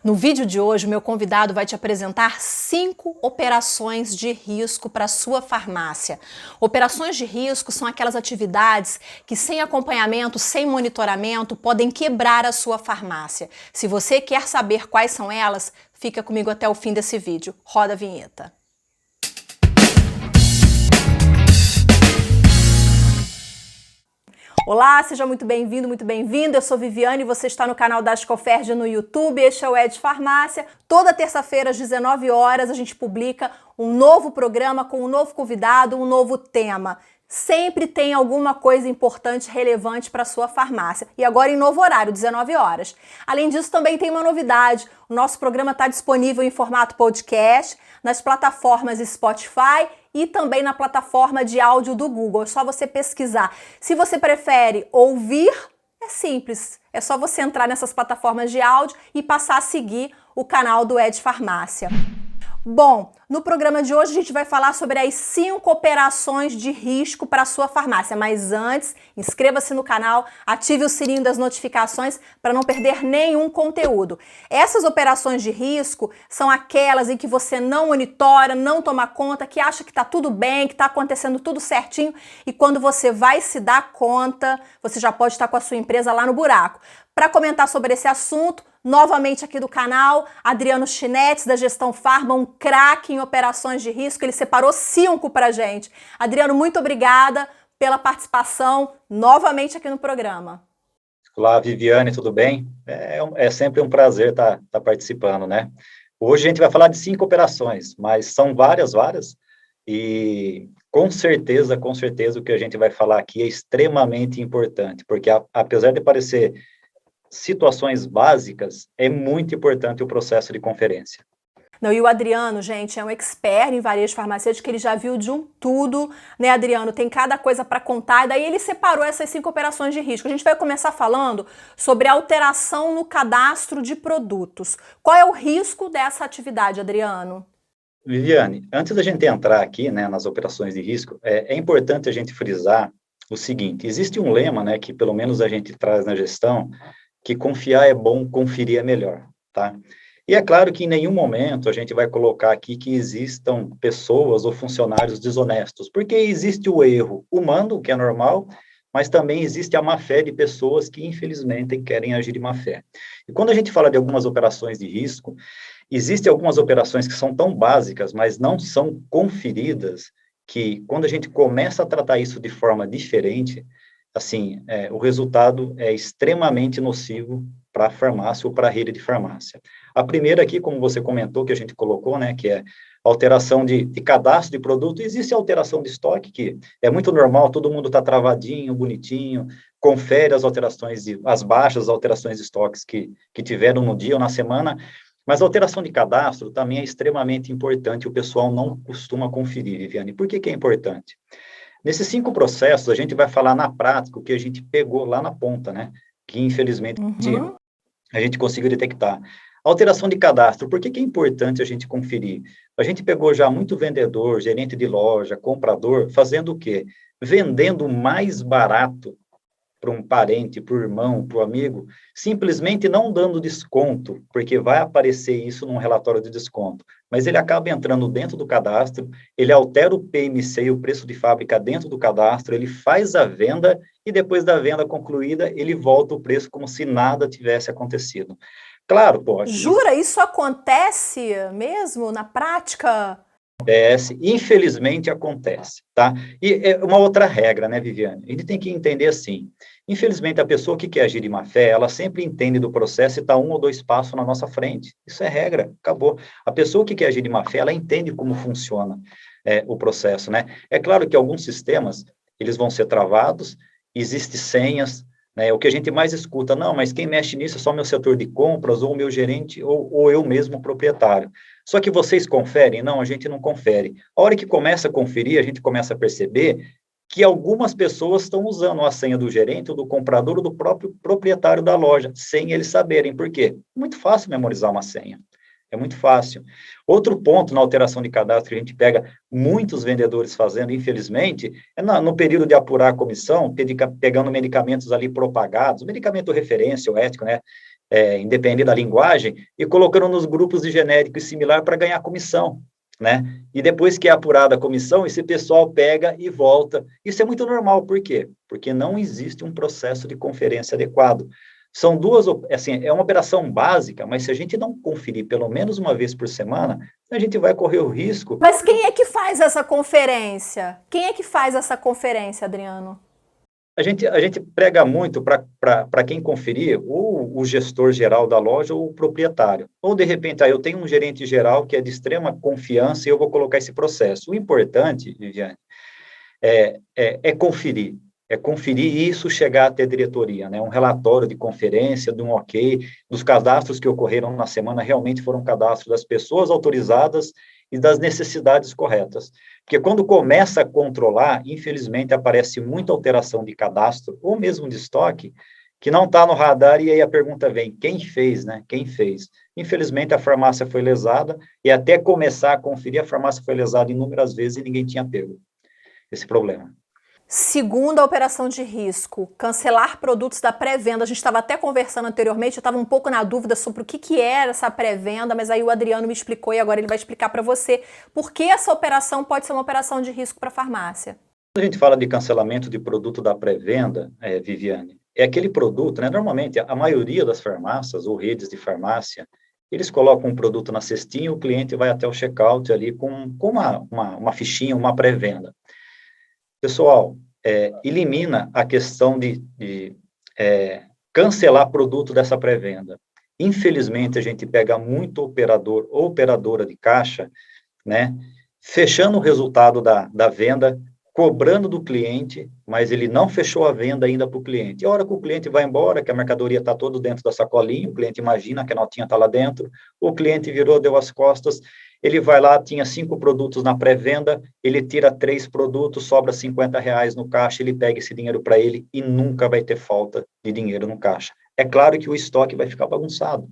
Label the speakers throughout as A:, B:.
A: No vídeo de hoje, o meu convidado vai te apresentar 5 operações de risco para sua farmácia. Operações de risco são aquelas atividades que, sem acompanhamento, sem monitoramento, podem quebrar a sua farmácia. Se você quer saber quais são elas, fica comigo até o fim desse vídeo. Roda a vinheta. Olá, seja muito bem-vindo, muito bem-vinda. Eu sou Viviane e você está no canal da Ascoferj no YouTube. Este é o Ed Farmácia. Toda terça-feira às 19 horas a gente publica um novo programa com um novo convidado, um novo tema. Sempre tem alguma coisa importante, relevante para a sua farmácia. E agora em novo horário, 19 horas. Além disso, também tem uma novidade. O nosso programa está disponível em formato podcast, nas plataformas Spotify e também na plataforma de áudio do Google. É só você pesquisar. Se você prefere ouvir, é simples. É só você entrar nessas plataformas de áudio e passar a seguir o canal do Ed Farmácia. Bom, no programa de hoje a gente vai falar sobre as 5 operações de risco para a sua farmácia. Mas antes, inscreva-se no canal, ative o sininho das notificações para não perder nenhum conteúdo. Essas operações de risco são aquelas em que você não monitora, não toma conta, que acha que está tudo bem, que está acontecendo tudo certinho e quando você vai se dar conta, você já pode estar com a sua empresa lá no buraco. Para comentar sobre esse assunto, novamente aqui do canal, Adriano Chinetti, da Gestão Farma, um craque em operações de risco. Ele separou 5 para a gente. Adriano, muito obrigada pela participação novamente aqui no programa.
B: Olá, Viviane, tudo bem? É sempre um prazer estar participando, né? Hoje a gente vai falar de 5 operações, mas são várias, e com certeza, o que a gente vai falar aqui é extremamente importante, porque apesar de parecer situações básicas, é muito importante o processo de conferência.
A: Não, e o Adriano, gente, é um expert em varejo farmacêutico, ele já viu de um tudo, né, Adriano? Tem cada coisa para contar, e daí ele separou essas 5 operações de risco. A gente vai começar falando sobre a alteração no cadastro de produtos. Qual é o risco dessa atividade, Adriano?
B: Viviane, antes da gente entrar aqui, né, nas operações de risco, é importante a gente frisar o seguinte: existe um lema, né, que pelo menos a gente traz na gestão, que confiar é bom, conferir é melhor, tá? E é claro que em nenhum momento a gente vai colocar aqui que existam pessoas ou funcionários desonestos, porque existe o erro humano, que é normal, mas também existe a má-fé de pessoas que, infelizmente, querem agir de má-fé. E quando a gente fala de algumas operações de risco, existem algumas operações que são tão básicas, mas não são conferidas, que quando a gente começa a tratar isso de forma diferente, assim, o resultado é extremamente nocivo para a farmácia ou para a rede de farmácia. A primeira aqui, como você comentou, que a gente colocou, né, que é alteração de cadastro de produto. Existe alteração de estoque, que é muito normal, todo mundo está travadinho, bonitinho, confere as alterações, as baixas, as alterações de estoques que tiveram no dia ou na semana, mas a alteração de cadastro também é extremamente importante, o pessoal não costuma conferir, Viviane. Por que é importante? Nesses 5 processos, a gente vai falar na prática o que a gente pegou lá na ponta, né? Que, infelizmente, a gente conseguiu detectar. Alteração de cadastro, por que é importante a gente conferir? A gente pegou já muito vendedor, gerente de loja, comprador, fazendo o quê? Vendendo mais barato para um parente, para o irmão, para o amigo, simplesmente não dando desconto, porque vai aparecer isso num relatório de desconto, mas ele acaba entrando dentro do cadastro, ele altera o PMC, o preço de fábrica dentro do cadastro, ele faz a venda e depois da venda concluída, ele volta o preço como se nada tivesse acontecido. Claro, pô.
A: Jura? Isso acontece mesmo na prática?
B: Acontece, infelizmente acontece, tá? E é uma outra regra, né, Viviane? A gente tem que entender assim, infelizmente a pessoa que quer agir de má fé, ela sempre entende do processo e está 1 ou 2 passos na nossa frente. Isso é regra, acabou. A pessoa que quer agir de má fé, ela entende como funciona o processo, né? É claro que alguns sistemas, eles vão ser travados, existem senhas, né? O que a gente mais escuta, não, mas quem mexe nisso é só meu setor de compras, ou o meu gerente, ou eu mesmo, proprietário. Só que vocês conferem? Não, a gente não confere. A hora que começa a conferir, a gente começa a perceber que algumas pessoas estão usando a senha do gerente, ou do comprador, ou do próprio proprietário da loja, sem eles saberem. Por quê? Muito fácil memorizar uma senha. É muito fácil. Outro ponto na alteração de cadastro que a gente pega muitos vendedores fazendo, infelizmente, é no período de apurar a comissão, pegando medicamentos ali propagados, medicamento referência ou ético, né? independente da linguagem, e colocando nos grupos de genérico e similar para ganhar comissão, né? E depois que é apurada a comissão, esse pessoal pega e volta. Isso é muito normal, por quê? Porque não existe um processo de conferência adequado. São duas, assim, é uma operação básica, mas se a gente não conferir pelo menos uma vez por semana, a gente vai correr o risco.
A: Mas quem é que faz essa conferência? Quem é que faz essa conferência, Adriano?
B: A gente prega muito para quem conferir, ou o gestor geral da loja ou o proprietário. Ou, de repente, eu tenho um gerente geral que é de extrema confiança e eu vou colocar esse processo. O importante, Viviane, é conferir. É conferir e isso chegar até a diretoria, né? Um relatório de conferência, de um ok, dos cadastros que ocorreram na semana, realmente foram cadastros das pessoas autorizadas e das necessidades corretas. Porque quando começa a controlar, infelizmente, aparece muita alteração de cadastro, ou mesmo de estoque, que não está no radar, e aí a pergunta vem, quem fez, né? Quem fez? Infelizmente, a farmácia foi lesada, e até começar a conferir, a farmácia foi lesada inúmeras vezes e ninguém tinha pego esse problema.
A: Segunda operação de risco, cancelar produtos da pré-venda. A gente estava até conversando anteriormente, eu estava um pouco na dúvida sobre o que era essa pré-venda, mas aí o Adriano me explicou e agora ele vai explicar para você por que essa operação pode ser uma operação de risco para a farmácia.
B: Quando a gente fala de cancelamento de produto da pré-venda, Viviane, é aquele produto, né? Normalmente, a maioria das farmácias ou redes de farmácia, eles colocam um produto na cestinha e o cliente vai até o check-out ali com uma fichinha, uma pré-venda. Pessoal, elimina a questão de cancelar produto dessa pré-venda. Infelizmente, a gente pega muito operador ou operadora de caixa, né, fechando o resultado da venda, cobrando do cliente, mas ele não fechou a venda ainda para o cliente. E a hora que o cliente vai embora, que a mercadoria está todo dentro da sacolinha, o cliente imagina que a notinha está lá dentro, o cliente virou, deu as costas, ele vai lá, tinha 5 produtos na pré-venda, ele tira 3 produtos, sobra R$50 no caixa, ele pega esse dinheiro para ele e nunca vai ter falta de dinheiro no caixa. É claro que o estoque vai ficar bagunçado,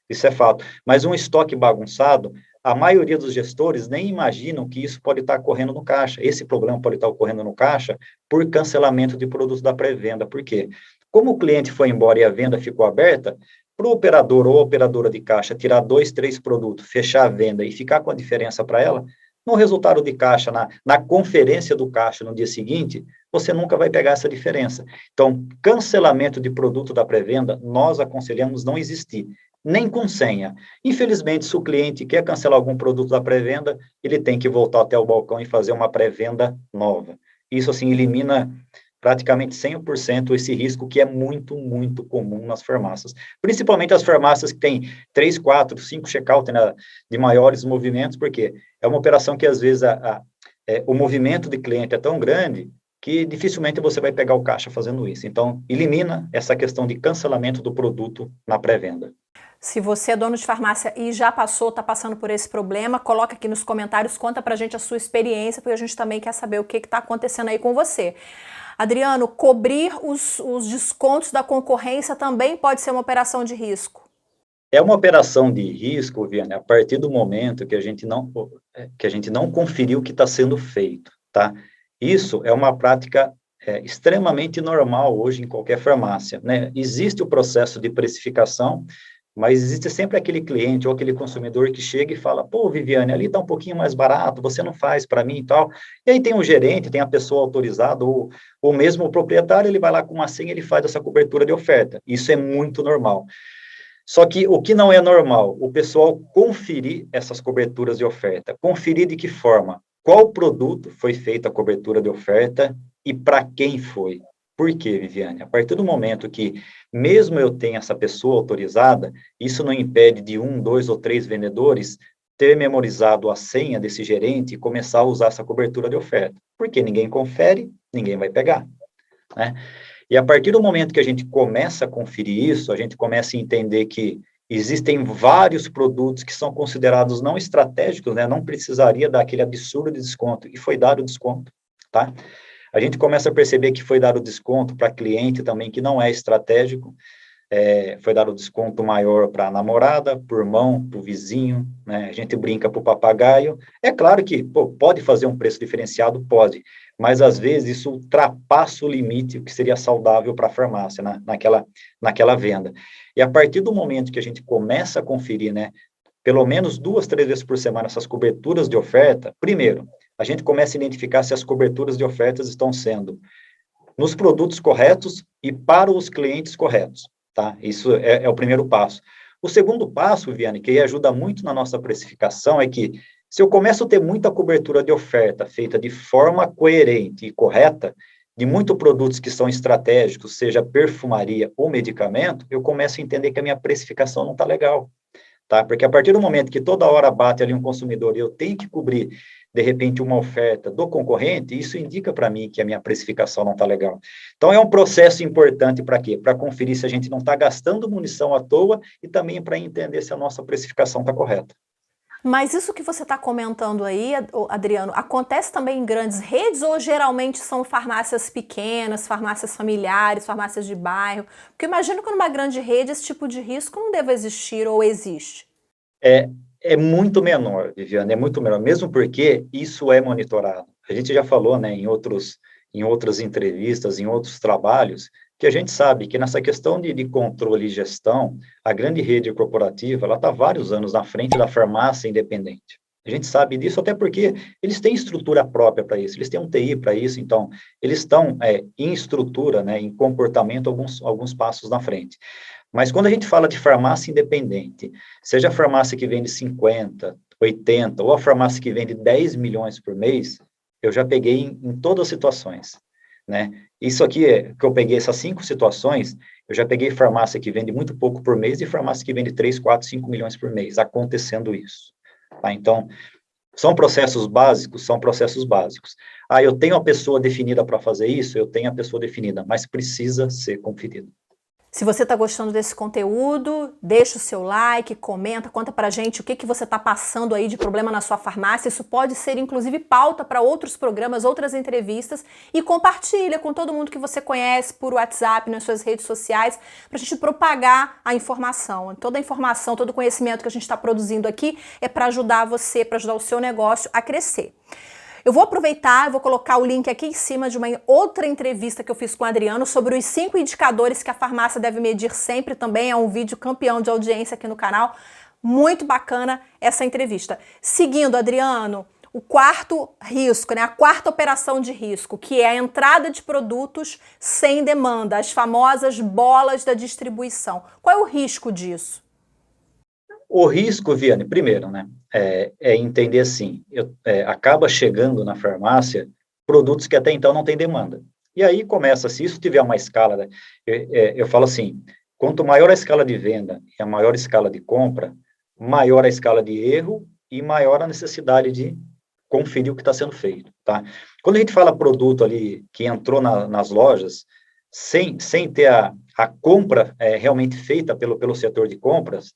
B: isso é fato, mas um estoque bagunçado, a maioria dos gestores nem imaginam que isso pode estar ocorrendo no caixa. Esse problema pode estar ocorrendo no caixa por cancelamento de produtos da pré-venda. Por quê? Como o cliente foi embora e a venda ficou aberta, para o operador ou operadora de caixa tirar 2, 3 produtos, fechar a venda e ficar com a diferença para ela, no resultado de caixa, na conferência do caixa no dia seguinte, você nunca vai pegar essa diferença. Então, cancelamento de produto da pré-venda, nós aconselhamos não existir, nem com senha. Infelizmente, se o cliente quer cancelar algum produto da pré-venda, ele tem que voltar até o balcão e fazer uma pré-venda nova. Isso, assim, elimina praticamente 100% esse risco que é muito, muito comum nas farmácias. Principalmente as farmácias que têm 3, 4, 5 check-out, né, de maiores movimentos, porque é uma operação que, às vezes, o movimento de cliente é tão grande que dificilmente você vai pegar o caixa fazendo isso. Então, elimina essa questão de cancelamento do produto na pré-venda.
A: Se você é dono de farmácia e já passou, está passando por esse problema, coloca aqui nos comentários, conta pra gente a sua experiência, porque a gente também quer saber o que está acontecendo aí com você. Adriano, cobrir os descontos da concorrência também pode ser uma operação de risco?
B: É uma operação de risco, Viane, a partir do momento que a gente não conferiu o que está sendo feito, tá? Isso é uma prática extremamente normal hoje em qualquer farmácia, né? Existe o processo de precificação, mas existe sempre aquele cliente ou aquele consumidor que chega e fala, pô, Viviane, ali está um pouquinho mais barato, você não faz para mim e tal. E aí tem o gerente, tem a pessoa autorizada, ou mesmo o proprietário, ele vai lá com uma senha, ele faz essa cobertura de oferta. Isso é muito normal. Só que o que não é normal, o pessoal conferir essas coberturas de oferta. Conferir de que forma? Qual produto foi feita a cobertura de oferta e para quem foi? Por quê, Viviane? A partir do momento que, mesmo eu tenha essa pessoa autorizada, isso não impede de 1, 2 ou 3 vendedores ter memorizado a senha desse gerente e começar a usar essa cobertura de oferta. Porque ninguém confere, ninguém vai pegar, né? E a partir do momento que a gente começa a conferir isso, a gente começa a entender que existem vários produtos que são considerados não estratégicos, né? Não precisaria dar aquele absurdo de desconto, e foi dado o desconto, tá? A gente começa a perceber que foi dado desconto para cliente também, que não é estratégico, foi dado desconto maior para a namorada, para o irmão, para o vizinho, né? A gente brinca para o papagaio. É claro que pode fazer um preço diferenciado, pode, mas às vezes isso ultrapassa o limite, o que seria saudável para a farmácia, naquela venda. E a partir do momento que a gente começa a conferir, né, pelo menos 2, 3 vezes por semana essas coberturas de oferta, primeiro, a gente começa a identificar se as coberturas de ofertas estão sendo nos produtos corretos e para os clientes corretos, tá? Isso é o primeiro passo. O segundo passo, Viane, que ajuda muito na nossa precificação, é que se eu começo a ter muita cobertura de oferta feita de forma coerente e correta, de muitos produtos que são estratégicos, seja perfumaria ou medicamento, eu começo a entender que a minha precificação não está legal, tá? Porque a partir do momento que toda hora bate ali um consumidor e eu tenho que cobrir, de repente, uma oferta do concorrente, isso indica para mim que a minha precificação não está legal. Então, é um processo importante para quê? Para conferir se a gente não está gastando munição à toa e também para entender se a nossa precificação está correta.
A: Mas isso que você está comentando aí, Adriano, acontece também em grandes redes ou geralmente são farmácias pequenas, farmácias familiares, farmácias de bairro? Porque eu imagino que numa grande rede esse tipo de risco não deve existir ou existe.
B: É muito menor, Viviane, é muito menor, mesmo porque isso é monitorado. A gente já falou, né, em outras entrevistas, em outros trabalhos, que a gente sabe que nessa questão de controle e gestão, a grande rede corporativa, ela está vários anos na frente da farmácia independente. A gente sabe disso até porque eles têm estrutura própria para isso, eles têm um TI para isso, então, eles estão em estrutura, né, em comportamento, alguns passos na frente. Mas quando a gente fala de farmácia independente, seja a farmácia que vende 50, 80, ou a farmácia que vende 10 milhões por mês, eu já peguei em todas as situações, né? Isso aqui, que eu peguei essas 5 situações, eu já peguei farmácia que vende muito pouco por mês e farmácia que vende 3, 4, 5 milhões por mês, acontecendo isso. Tá? Então, são processos básicos, são processos básicos. Ah, eu tenho a pessoa definida para fazer isso, eu tenho a pessoa definida, mas precisa ser conferido.
A: Se você está gostando desse conteúdo, deixa o seu like, comenta, conta pra gente o que você está passando aí de problema na sua farmácia. Isso pode ser, inclusive, pauta para outros programas, outras entrevistas. E compartilha com todo mundo que você conhece por WhatsApp, nas suas redes sociais, para a gente propagar a informação. Toda a informação, todo o conhecimento que a gente está produzindo aqui é para ajudar você, para ajudar o seu negócio a crescer. Eu vou aproveitar, vou colocar o link aqui em cima de uma outra entrevista que eu fiz com o Adriano sobre os 5 indicadores que a farmácia deve medir sempre também. É um vídeo campeão de audiência aqui no canal. Muito bacana essa entrevista. Seguindo, Adriano, o quarto risco, né? A quarta operação de risco, que é a entrada de produtos sem demanda, as famosas bolas da distribuição. Qual é o risco disso?
B: O risco, Viane, primeiro, né, é entender assim, acaba chegando na farmácia produtos que até então não tem demanda. E aí começa, se isso tiver uma escala, né, eu falo assim, quanto maior a escala de venda e a maior escala de compra, maior a escala de erro e maior a necessidade de conferir o que está sendo feito, tá? Quando a gente fala produto ali que entrou nas lojas, sem ter a compra realmente feita pelo setor de compras,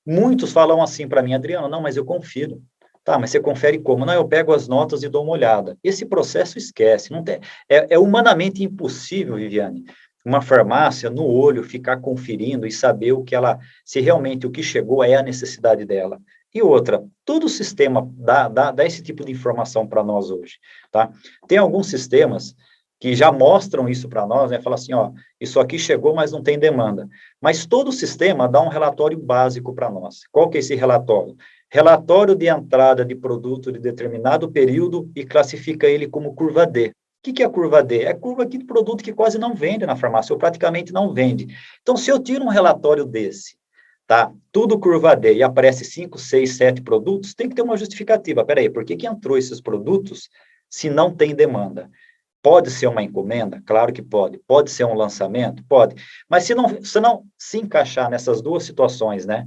B: muitos falam assim para mim, Adriano, não, mas eu confiro. Tá, mas você confere como? Não, eu pego as notas e dou uma olhada. Esse processo esquece. Não tem, é humanamente impossível, Viviane, uma farmácia no olho ficar conferindo e saber se realmente o que chegou é a necessidade dela. E outra, todo o sistema dá esse tipo de informação para nós hoje, tá? Tem alguns sistemas que já mostram isso para nós, né? Fala assim, ó, isso aqui chegou, mas não tem demanda. Mas todo o sistema dá um relatório básico para nós. Qual que é esse relatório? Relatório de entrada de produto de determinado período e classifica ele como curva D. O que é a curva D? É a curva aqui de produto que quase não vende na farmácia, ou praticamente não vende. Então, se eu tiro um relatório desse, tá? Tudo curva D e aparece 5, 6, 7 produtos, tem que ter uma justificativa. Peraí, por que entrou esses produtos se não tem demanda? Pode ser uma encomenda? Claro que pode. Pode ser um lançamento? Pode. Mas se não se encaixar nessas duas situações, né?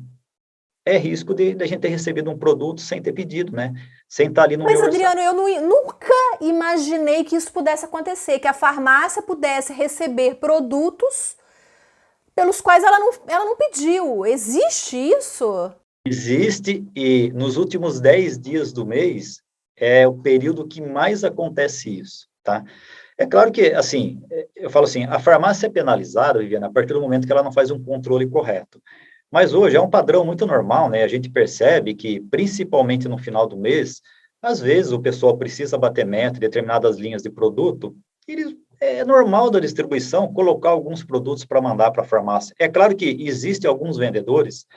B: É risco de a gente ter recebido um produto sem ter pedido, né? Sem estar ali no meu orçamento.
A: Mas, Adriano, eu nunca imaginei que isso pudesse acontecer, que a farmácia pudesse receber produtos pelos quais ela não pediu. Existe isso?
B: Existe, e nos últimos 10 dias do mês é o período que mais acontece isso. Tá? É claro que, assim, eu falo assim, a farmácia é penalizada, Viviane, a partir do momento que ela não faz um controle correto. Mas hoje é um padrão muito normal, né? A gente percebe que, principalmente no final do mês, Às vezes, o pessoal precisa bater meta em determinadas linhas de produto, é normal da distribuição colocar alguns produtos para mandar para a farmácia. É claro que existem alguns vendedores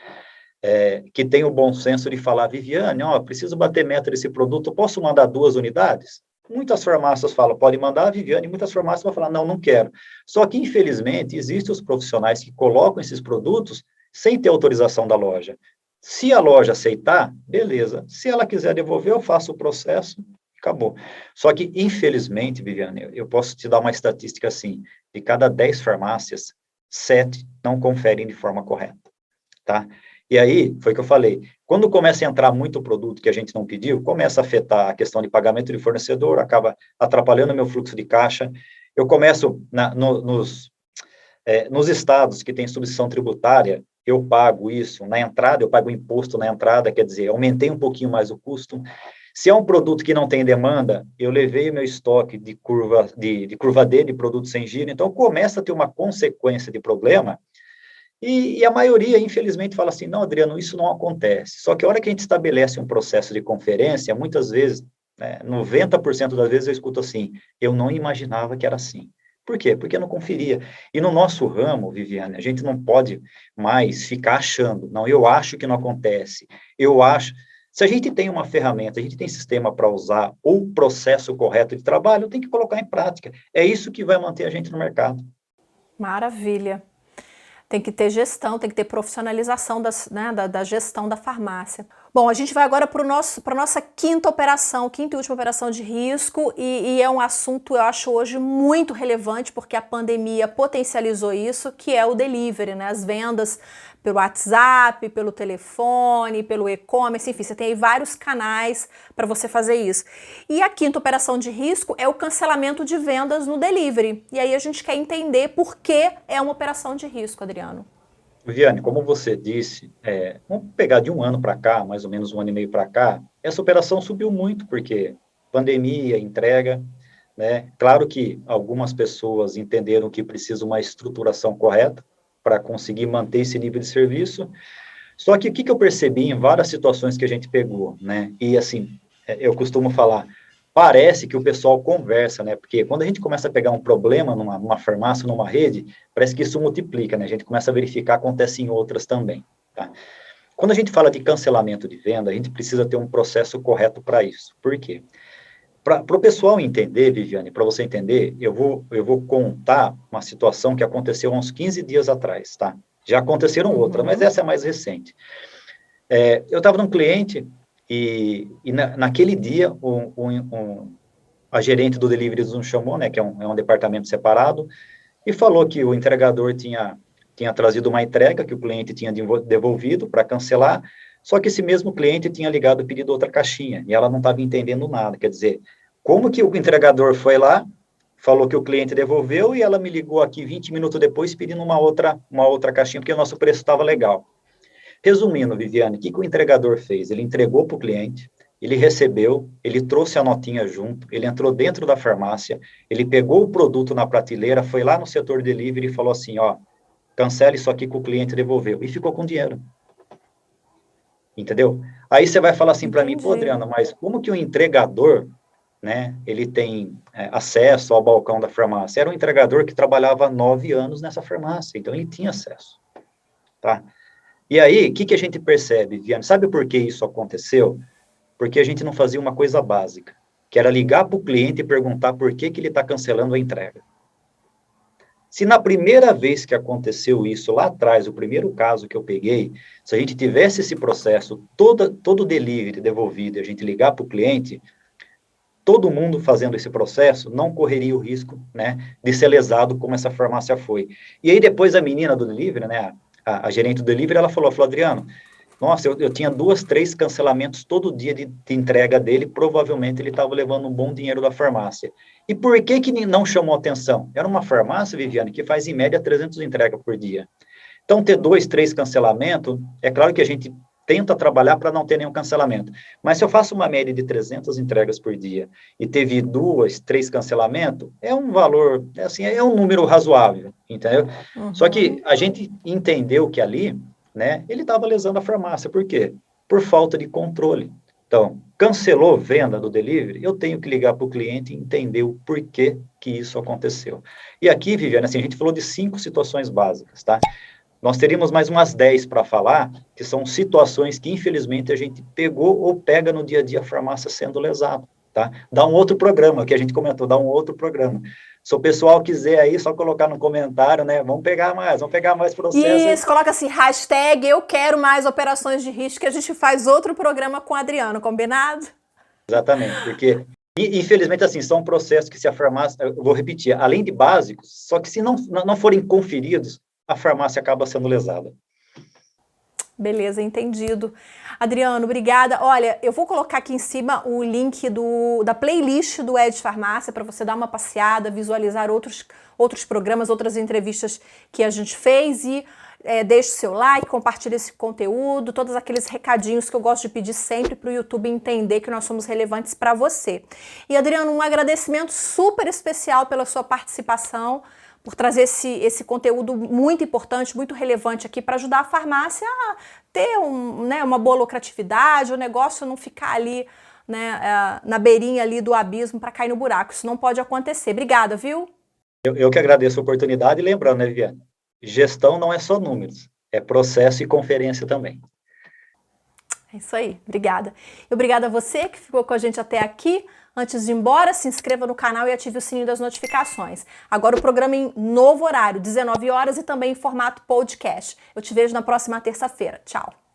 B: que têm o bom senso de falar, Viviane, ó, preciso bater meta desse produto, posso mandar 2 unidades? Muitas farmácias falam, pode mandar, Viviane, e muitas farmácias vão falar, não, não quero. Só que, infelizmente, existem os profissionais que colocam esses produtos sem ter autorização da loja. Se a loja aceitar, beleza. Se ela quiser devolver, eu faço o processo, acabou. Só que, infelizmente, Viviane, eu posso te dar uma estatística assim, de cada 10 farmácias, 7 não conferem de forma correta, tá? E aí, foi o que eu falei, quando começa a entrar muito produto que a gente não pediu, começa a afetar a questão de pagamento de fornecedor, acaba atrapalhando o meu fluxo de caixa. Eu começo, nos estados que tem substituição tributária, eu pago isso na entrada, eu pago imposto na entrada, quer dizer, aumentei um pouquinho mais o custo. Se é um produto que não tem demanda, eu levei o meu estoque de curva D, de produtos sem giro, então começa a ter uma consequência de problema. E a maioria, infelizmente, fala assim, não, Adriano, isso não acontece. Só que a hora que a gente estabelece um processo de conferência, muitas vezes, 90% das vezes eu escuto assim, eu não imaginava que era assim. Por quê? Porque eu não conferia. E no nosso ramo, Viviane, a gente não pode mais ficar achando, não, eu acho que não acontece, eu acho... Se a gente tem uma ferramenta, a gente tem sistema para usar, ou processo correto de trabalho, tem que colocar em prática. É isso que vai manter a gente no mercado.
A: Maravilha. Tem que ter gestão, tem que ter profissionalização da gestão da farmácia. Bom, a gente vai agora para a nossa quinta e última operação de risco, e é um assunto, eu acho, hoje muito relevante, porque a pandemia potencializou isso, que é o delivery, né? As vendas pelo WhatsApp, pelo telefone, pelo e-commerce, enfim, você tem aí vários canais para você fazer isso. E a quinta operação de risco é o cancelamento de vendas no delivery. E aí a gente quer entender por que é uma operação de risco, Adriano.
B: Viviane, como você disse, vamos pegar de um ano para cá, mais ou menos 1 ano e meio para cá, essa operação subiu muito, porque pandemia, entrega, né? Claro que algumas pessoas entenderam que precisa uma estruturação correta para conseguir manter esse nível de serviço, só que o que eu percebi em várias situações que a gente pegou, né? E assim, eu costumo falar, parece que o pessoal conversa, né? Porque quando a gente começa a pegar um problema numa farmácia, numa rede, parece que isso multiplica, né? A gente começa a verificar, acontece em outras também, tá? Quando a gente fala de cancelamento de venda, a gente precisa ter um processo correto para isso. Por quê? Para o pessoal entender, Viviane, para você entender, eu vou contar uma situação que aconteceu há uns 15 dias atrás, tá? Já aconteceram outras, mas essa é a mais recente. Eu estava num cliente e naquele dia a gerente do delivery nos chamou, né, que é um departamento separado, e falou que o entregador tinha trazido uma entrega que o cliente tinha devolvido para cancelar, só que esse mesmo cliente tinha ligado e pedido outra caixinha, e ela não estava entendendo nada, quer dizer, como que o entregador foi lá, falou que o cliente devolveu, e ela me ligou aqui 20 minutos depois pedindo uma outra caixinha, porque o nosso preço estava legal. Resumindo, Viviane, o que o entregador fez? Ele entregou para o cliente, ele recebeu, ele trouxe a notinha junto, ele entrou dentro da farmácia, ele pegou o produto na prateleira, foi lá no setor delivery e falou assim, ó, cancela isso aqui que o cliente devolveu, e ficou com dinheiro. Entendeu? Aí você vai falar assim para mim, pô, Adriana, mas como que o entregador, né, ele tem acesso ao balcão da farmácia? Era um entregador que trabalhava 9 anos nessa farmácia, então ele tinha acesso, tá? E aí, o que a gente percebe, Viane? Sabe por que isso aconteceu? Porque a gente não fazia uma coisa básica, que era ligar para o cliente e perguntar por que ele está cancelando a entrega. Se na primeira vez que aconteceu isso, lá atrás, o primeiro caso que eu peguei, se a gente tivesse esse processo, todo o delivery devolvido, e a gente ligar para o cliente, todo mundo fazendo esse processo não correria o risco, né, de ser lesado como essa farmácia foi. E aí depois a menina do delivery, né, a gerente do delivery, ela falou, Adriano, nossa, eu tinha 2, 3 cancelamentos todo dia de entrega dele, provavelmente ele estava levando um bom dinheiro da farmácia. E por que não chamou atenção? Era uma farmácia, Viviane, que faz em média 300 entregas por dia. Então, ter 2, 3 cancelamentos, é claro que a gente tenta trabalhar para não ter nenhum cancelamento. Mas se eu faço uma média de 300 entregas por dia e teve 2, 3 cancelamentos, é um valor, assim, é um número razoável, entendeu? Uhum. Só que a gente entendeu que ali, né, ele estava lesando a farmácia. Por quê? Por falta de controle. Então, cancelou venda do delivery, eu tenho que ligar para o cliente e entender o porquê que isso aconteceu. E aqui, Viviane, assim, a gente falou de 5 situações básicas, tá? Nós teríamos mais umas 10 para falar, que são situações que, infelizmente, a gente pegou ou pega no dia a dia a farmácia sendo lesada, tá? Dá um outro programa, que a gente comentou, dá um outro programa. Se o pessoal quiser aí, só colocar no comentário, né? Vamos pegar mais processo.
A: Isso, coloca assim, hashtag eu quero mais operações de risco, que a gente faz outro programa com o Adriano, combinado?
B: Exatamente, porque, infelizmente, assim, são processos que se a farmácia, eu vou repetir, além de básicos, só que se não forem conferidos, a farmácia acaba sendo lesada.
A: Beleza, entendido. Adriano, obrigada. Olha, eu vou colocar aqui em cima o link da playlist do Ed Farmácia para você dar uma passeada, visualizar outros programas, outras entrevistas que a gente fez e deixe seu like, compartilhe esse conteúdo, todos aqueles recadinhos que eu gosto de pedir sempre para o YouTube entender que nós somos relevantes para você. E Adriano, um agradecimento super especial pela sua participação, por trazer esse conteúdo muito importante, muito relevante aqui para ajudar a farmácia a ter uma boa lucratividade, o negócio não ficar ali, né, na beirinha ali do abismo para cair no buraco. Isso não pode acontecer. Obrigada, viu?
B: Eu que agradeço a oportunidade e lembrando, né, Viviane? Gestão não é só números, é processo e conferência também.
A: É isso aí, obrigada. E obrigada a você que ficou com a gente até aqui. Antes de ir embora, se inscreva no canal e ative o sininho das notificações. Agora o programa em novo horário, 19 horas e também em formato podcast. Eu te vejo na próxima terça-feira. Tchau!